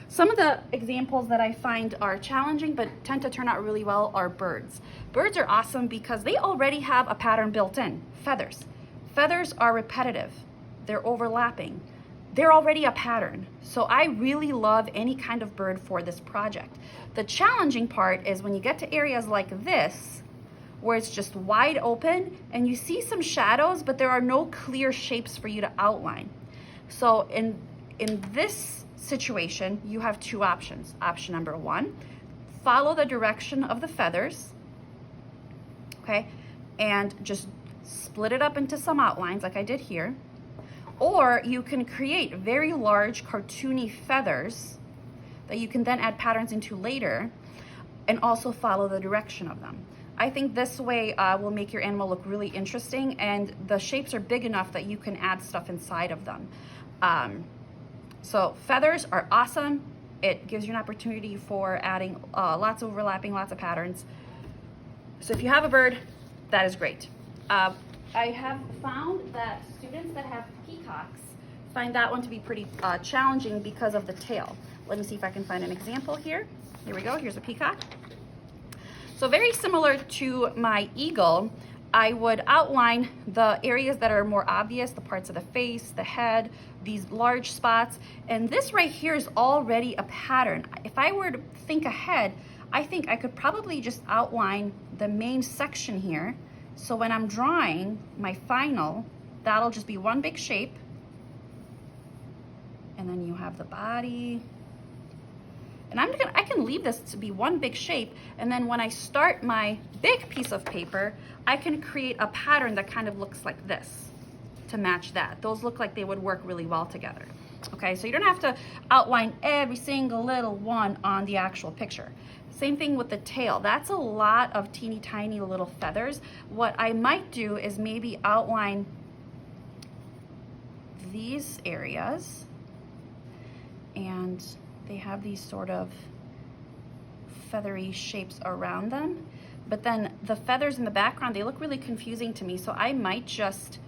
Some of the examples that I find are challenging but tend to turn out really well are birds. Birds are awesome because they already have a pattern built in, feathers. Feathers are repetitive, they're overlapping. They're already a pattern. So I really love any kind of bird for this project. The challenging part is when you get to areas like this, where it's just wide open and you see some shadows, but there are no clear shapes for you to outline. So in this situation, you have two options. Option number one, follow the direction of the feathers, okay? And just split it up into some outlines like I did here. Or you can create very large cartoony feathers that you can then add patterns into later and also follow the direction of them. I think this way will make your animal look really interesting, and the shapes are big enough that you can add stuff inside of them. So feathers are awesome. It gives you an opportunity for adding lots of overlapping, lots of patterns. So if you have a bird, that is great. I have found that students that have peacocks find that one to be pretty challenging because of the tail. Let me see if I can find an example here. Here we go, here's a peacock. So very similar to my eagle, I would outline the areas that are more obvious, the parts of the face, the head, these large spots. And this right here is already a pattern. If I were to think ahead, I think I could probably just outline the main section here. So when I'm drawing my final, that'll just be one big shape. And then you have the body. And I can leave this to be one big shape, and then when I start my big piece of paper, I can create a pattern that kind of looks like this to match that. Those look like they would work really well together. Okay, so you don't have to outline every single little one on the actual picture. Same thing with the tail. That's a lot of teeny tiny little feathers. What I might do is maybe outline these areas, and they have these sort of feathery shapes around them. But then the feathers in the background, they look really confusing to me. So I might just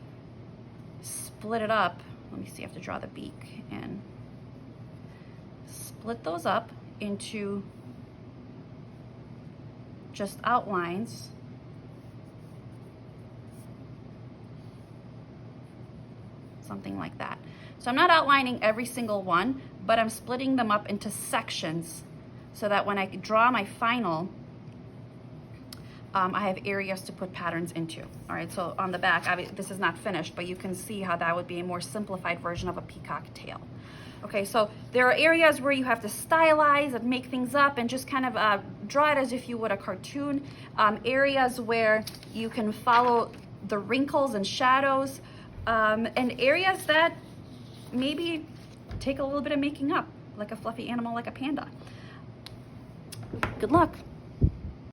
split it up. Let me see, I have to draw the beak and split those up into just outlines. Something like that. So I'm not outlining every single one, but I'm splitting them up into sections so that when I draw my final, I have areas to put patterns into. All right, so on the back, this is not finished, but you can see how that would be a more simplified version of a peacock tail. Okay, so there are areas where you have to stylize and make things up and just kind of draw it as if you would a cartoon. Areas where you can follow the wrinkles and shadows, and areas that maybe take a little bit of making up, like a fluffy animal like a panda. Good luck.